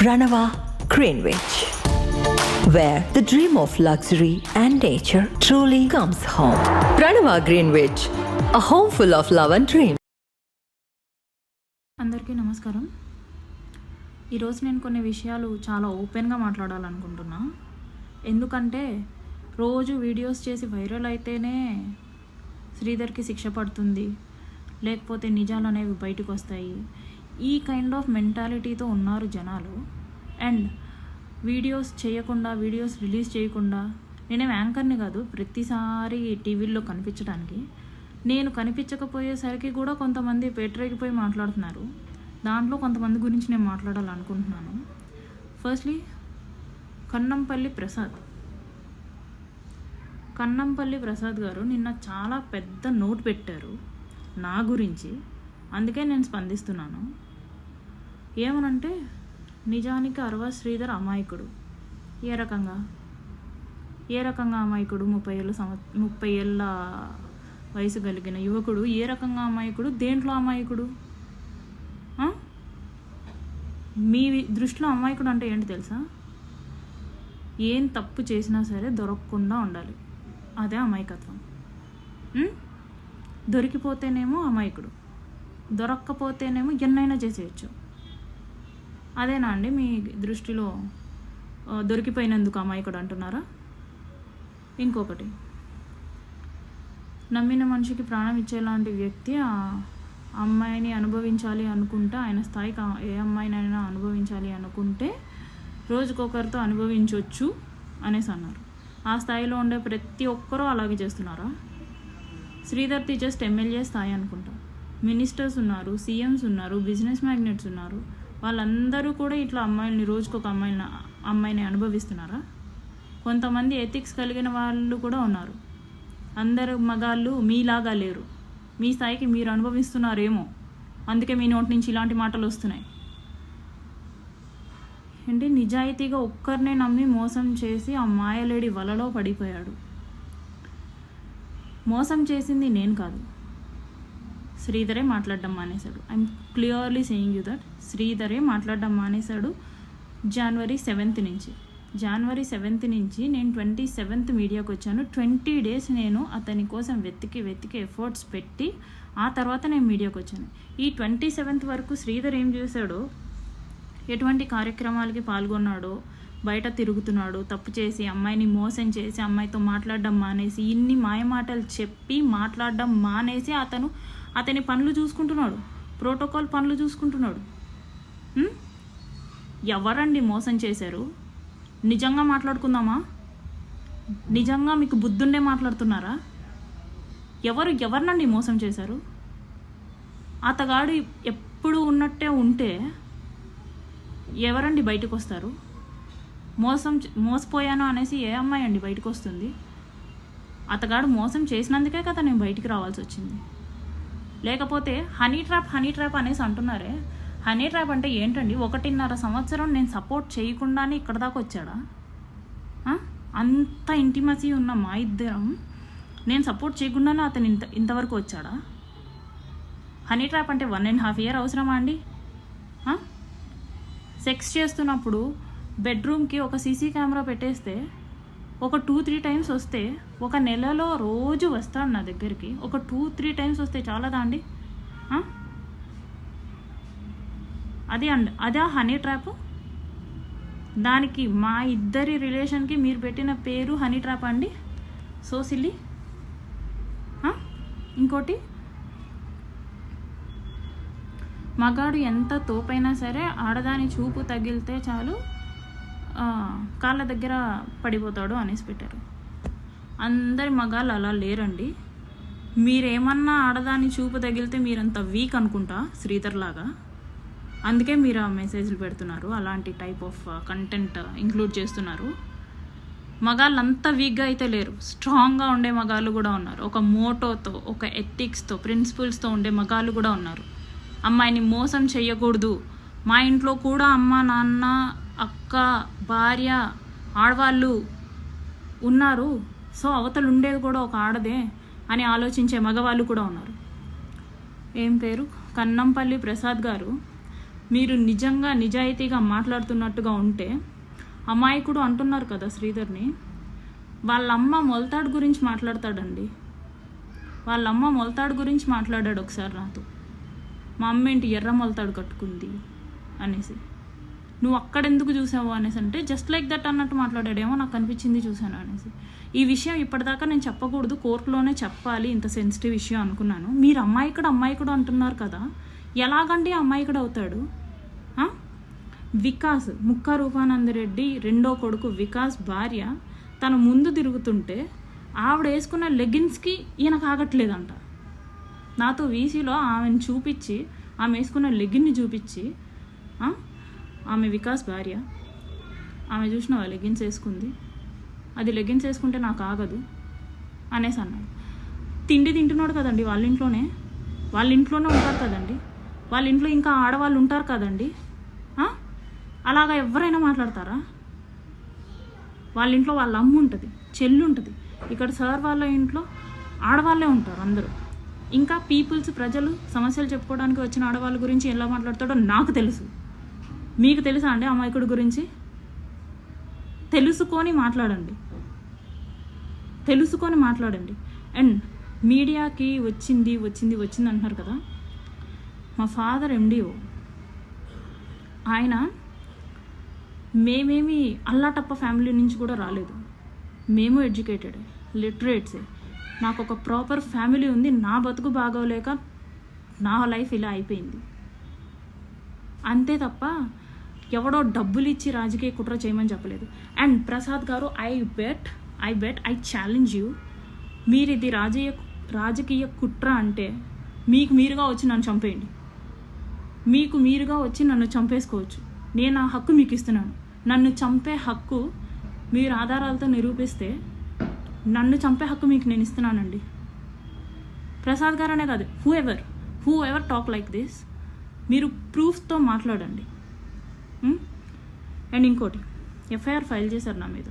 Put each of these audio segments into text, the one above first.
Ranava Greenwich, where the dream of luxury and nature truly comes home. Ranava Greenwich, a home full of love and dreams. అందరికీ నమస్కారం. ఈరోజు నేను కొన్ని విషయాలు చాలా ఓపెన్గా మాట్లాడాలనుకుంటున్నా. ఎందుకంటే రోజు వీడియోస్ చేసి వైరల్ అయితేనే శ్రీధర్కి శిక్ష పడుతుంది, లేకపోతే నిజాలు అనేవి బయటకు వస్తాయి. ఈ కైండ్ ఆఫ్ మెంటాలిటీతో ఉన్నారు జనాలు. అండ్ వీడియోస్ చేయకుండా, వీడియోస్ రిలీజ్ చేయకుండా, నేనేం యాంకర్ని కాదు ప్రతిసారి టీవీల్లో కనిపించడానికి. నేను కనిపించకపోయేసరికి కూడా కొంతమంది పేటరేగిపోయి మాట్లాడుతున్నారు. దాంట్లో కొంతమంది గురించి నేను మాట్లాడాలనుకుంటున్నాను. ఫస్ట్లీ కన్నంపల్లి ప్రసాద్ గారు నిన్న చాలా పెద్ద నోట్ పెట్టారు నా గురించి. అందుకే నేను స్పందిస్తున్నాను. ఏమనంటే, నిజానికి అరవ శ్రీధర్ అమాయకుడు. ఏ రకంగా అమాయకుడు? 30 ఏళ్ళ వయసు కలిగిన యువకుడు ఏ రకంగా అమాయకుడు? దేంట్లో అమాయకుడు? మీ దృష్టిలో అమాయకుడు అంటే ఏంటి తెలుసా? ఏం తప్పు చేసినా సరే దొరకకుండా ఉండాలి, అదే అమాయకత్వం. దొరికిపోతేనేమో అమాయకుడు, దొరక్కపోతేనేమో ఎన్నైనా చేసేయచ్చు. అదేనా అండి మీ దృష్టిలో? దొరికిపోయినందుకు అమాయకుడు అంటున్నారా? ఇంకొకటి, నమ్మిన మనిషికి ప్రాణం ఇచ్చేలాంటి వ్యక్తి ఆ అమ్మాయిని అనుభవించాలి అనుకుంటే, ఆయన స్థాయికి ఏ అమ్మాయినైనా అనుభవించాలి అనుకుంటే రోజుకొకరితో అనుభవించవచ్చు అనేసి అన్నారు. ఆ స్థాయిలో ఉండే ప్రతి ఒక్కరూ అలాగే చేస్తున్నారా? శ్రీధర్ది జస్ట్ ఎమ్మెల్యే స్థాయి అనుకుంటా. మినిస్టర్స్ ఉన్నారు, సీఎంస్ ఉన్నారు, బిజినెస్ మ్యాగ్నెట్స్ ఉన్నారు. వాళ్ళందరూ కూడా ఇట్లా అమ్మాయిల్ని, రోజుకొక అమ్మాయిని అనుభవిస్తున్నారా? కొంతమంది ఎథిక్స్ కలిగిన వాళ్ళు కూడా ఉన్నారు. అందరు మగాళ్ళు మీలాగా లేరు. మీ స్థాయికి మీరు అనుభవిస్తున్నారేమో, అందుకే మీ నోటి నుంచి ఇలాంటి మాటలు వస్తున్నాయి. ఏంటి, నిజాయితీగా ఒక్కరినే నమ్మి మోసం చేసి ఆ మాయలేడి వలలో పడిపోయాడు. మోసం చేసింది నేను కాదు, శ్రీధరే మాట్లాడడం మానేశాడు. I'm clearly saying you that శ్రీధరే మాట్లాడడం మానేశాడు. జనవరి 7th నుంచి నేను 27th మీడియాకి వచ్చాను. 20 days నేను అతని కోసం వెతికి ఎఫర్ట్స్ పెట్టి ఆ తర్వాత నేను మీడియాకి వచ్చాను. ఈ 27th వరకు శ్రీధర్ ఏం చేశాడో, ఎటువంటి కార్యక్రమాలకి పాల్గొన్నాడో, బయట తిరుగుతున్నాడు, తప్పు చేసి అమ్మాయిని మోసం చేసి అమ్మాయితో మాట్లాడడం మానేసి, ఇన్ని మాయమాటలు చెప్పి మాట్లాడడం మానేసి అతని పనులు చూసుకుంటున్నాడు, ప్రోటోకాల్ పనులు చూసుకుంటున్నాడు. ఎవరండి మోసం చేశారు? నిజంగా మాట్లాడుకుందామా? నిజంగా మీకు బుద్ధుండే మాట్లాడుతున్నారా? ఎవరినండి మోసం చేశారు? అతగాడు ఎప్పుడు ఉన్నట్టే ఉంటే ఎవరండి బయటకు వస్తారు? మోసపోయాను అనేసి ఏ అమ్మాయి అండి బయటకు వస్తుంది? అతగాడు మోసం చేసినందుకే కదా నేను బయటికి రావాల్సి వచ్చింది. లేకపోతే హనీ ట్రాప్ అనేసి అంటున్నారే, హనీ ట్రాప్ అంటే ఏంటండి? 1.5 సంవత్సరం నేను సపోర్ట్ చేయకుండానే ఇక్కడ దాకా వచ్చాడా? అంత ఇంటిమసీ ఉన్న మా ఇద్దరం నేను సపోర్ట్ చేయకుండానే అతను ఇంతవరకు వచ్చాడా? హనీ ట్రాప్ అంటే 1.5 year అవసరమా అండి? సెక్స్ చేస్తున్నప్పుడు బెడ్రూమ్కి ఒక సీసీ కెమెరా పెట్టేస్తే ఒక 2-3 times వస్తే, ఒక నెలలో రోజు వస్తాడు నా దగ్గరికి, ఒక 2-3 times వస్తే చాలదా అండి? అదే హనీ ట్రాప్? దానికి మా ఇద్దరి రిలేషన్కి మీరు పెట్టిన పేరు హనీ ట్రాప్ అండి? So silly. ఇంకోటి, మగాడు ఎంత తోపైనా సరే ఆడదాని చూపు తగిలితే చాలు కాళ్ళ దగ్గర పడిపోతాడు అనేసి పెట్టారు. అందరి మగాళ్ళు అలా లేరండి. మీరేమన్నా ఆడదాని చూపు తగిలితే మీరంత వీక్ అనుకుంటా, శ్రీధర్ లాగా. అందుకే మీరు ఆ మెసేజ్లు పెడుతున్నారు, అలాంటి టైప్ ఆఫ్ కంటెంట్ ఇంక్లూడ్ చేస్తున్నారు. మగాళ్ళు అంత వీక్గా అయితే లేరు, స్ట్రాంగ్గా ఉండే మగాళ్ళు కూడా ఉన్నారు. ఒక మోటోతో, ఒక ఎథిక్స్తో, ప్రిన్సిపల్స్తో ఉండే మగాళ్ళు కూడా ఉన్నారు. అమ్మాయిని మోసం చేయకూడదు, మా ఇంట్లో కూడా అమ్మ, నాన్న, అక్క, భార్య, ఆడవాళ్ళు ఉన్నారు, సో అవతలు ఉండేది కూడా ఒక ఆడదే అని ఆలోచించే మగవాళ్ళు కూడా ఉన్నారు. ఏం పేరు, కన్నంపల్లి ప్రసాద్ గారు మీరు నిజంగా నిజాయితీగా మాట్లాడుతున్నట్టుగా ఉంటే, అమాయకుడు అంటున్నారు కదా శ్రీధర్ని, వాళ్ళ అమ్మ మొలతాడు గురించి మాట్లాడతాడండి. వాళ్ళ అమ్మ మొలతాడు గురించి మాట్లాడాడు ఒకసారి నాతో. మా అమ్మ ఏంటి ఎర్ర మొలతాడు కట్టుకుంది అనేసి. నువ్వు అక్కడెందుకు చూసావు అనేసి అంటే జస్ట్ లైక్ దట్ అన్నట్టు మాట్లాడాడేమో, నాకు అనిపించింది చూశాను అనేసి. ఈ విషయం ఇప్పటిదాకా నేను చెప్పకూడదు, కోర్టులోనే చెప్పాలి, ఇంత సెన్సిటివ్ విషయం అనుకున్నాను. మీరు అమ్మాయికుడు అంటున్నారు కదా, ఎలాగండి అమ్మాయికుడు అవుతాడు? వికాస్, ముక్క రూపానందరెడ్డి రెండో కొడుకు వికాస్ భార్య తన ముందు తిరుగుతుంటే ఆవిడ వేసుకున్న లెగిన్స్కి ఈయన కాగట్లేదంట. నాతో వీసీలో ఆమెను చూపించి, ఆమె వేసుకున్న లెగిన్ని చూపించి, ఆమె వికాస్ భార్య, ఆమె చూసిన లెగిన్స్ వేసుకుంది, అది లెగిన్స్ వేసుకుంటే నాకు ఆగదు అనేసి అన్నాడు. తిండి తింటున్నాడు కదండి వాళ్ళ ఇంట్లోనే ఉంటారు కదండి, వాళ్ళ ఇంట్లో ఇంకా ఆడవాళ్ళు ఉంటారు కదండి. అలాగా ఎవరైనా మాట్లాడతారా? వాళ్ళ ఇంట్లో వాళ్ళ అమ్మ ఉంటుంది, చెల్లి ఉంటుంది. ఇక్కడ సార్ వాళ్ళ ఇంట్లో ఆడవాళ్ళే ఉంటారు అందరూ. ఇంకా ప్రజలు సమస్యలు చెప్పుకోవడానికి వచ్చిన ఆడవాళ్ళ గురించి ఎలా మాట్లాడతాడో నాకు తెలుసు. మీకు తెలుసా అండి అమాయకుడి గురించి? తెలుసుకొని మాట్లాడండి. అండ్ మీడియాకి వచ్చింది అంటున్నారు కదా, మా ఫాదర్ MDO. ఆయన మేమేమి అల్లాటప్ప ఫ్యామిలీ నుంచి కూడా రాలేదు. మేము ఎడ్యుకేటెడ్, లిటరేట్సే. నాకు ఒక ప్రాపర్ ఫ్యామిలీ ఉంది. నా బతుకు బాగోలేక నా లైఫ్ ఇలా అయిపోయింది అంతే తప్ప ఎవడో డబ్బులు ఇచ్చి రాజకీయ కుట్ర చేయమని చెప్పలేదు. అండ్ ప్రసాద్ గారు, ఐ ఛాలెంజ్ యూ, మీరు ఇది రాజకీయ కుట్ర అంటే మీకు మీరుగా వచ్చి నన్ను చంపేయండి. మీకు మీరుగా వచ్చి నన్ను చంపేసుకోవచ్చు. నేను ఆ హక్కు మీకు ఇస్తున్నాను. నన్ను చంపే హక్కు మీరు ఆధారాలతో నిరూపిస్తే నన్ను చంపే హక్కు మీకు నేను ఇస్తున్నానండి. ప్రసాద్ గారు అనే కాదు, who ever talk like this, మీరు ప్రూఫ్తో మాట్లాడండి. అండ్ ఇంకోటి, FIR ఫైల్ చేశారు నా మీద.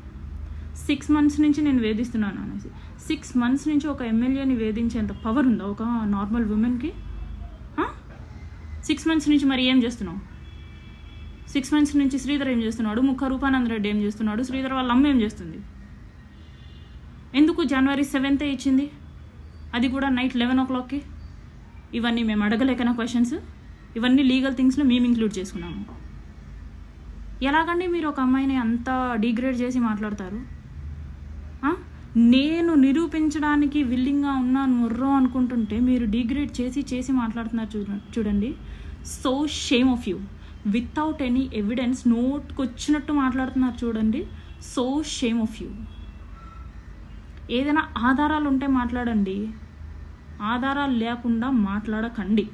6 months నుంచి నేను వేధిస్తున్నాను అనేసి. 6 months నుంచి ఒక ఎమ్మెల్యేని వేధించేంత పవర్ ఉందా ఒక నార్మల్ ఉమెన్కి? 6 months నుంచి మరి ఏం చేస్తున్నావు? 6 months నుంచి శ్రీధర్ ఏం చేస్తున్నాడు? ముక్క రూపానందరెడ్డి ఏం చేస్తున్నాడు? శ్రీధర్ వాళ్ళ అమ్మ ఏం చేస్తుంది? ఎందుకు January 7th ఇచ్చింది, అది కూడా నైట్ 11 o'clockకి? ఇవన్నీ మేము అడగలేకనా క్వశ్చన్స్? ఇవన్నీ లీగల్ థింగ్స్లో మేము ఇంక్లూడ్ చేసుకున్నాము. ఎలాగండి మీరు ఒక అమ్మాయిని అంత డిగ్రేడ్ చేసి మాట్లాడతారు? నేను నిరూపించడానికి విల్లింగ్గా ఉన్నాను మొర్రో అనుకుంటుంటే మీరు డిగ్రేడ్ చేసి మాట్లాడుతున్నారు చూడండి. So shame of you. Without any evidence నోట్కొచ్చినట్టు మాట్లాడుతున్నారు చూడండి. So shame of you. ఏదైనా ఆధారాలు ఉంటే మాట్లాడండి, ఆధారాలు లేకుండా మాట్లాడకండి.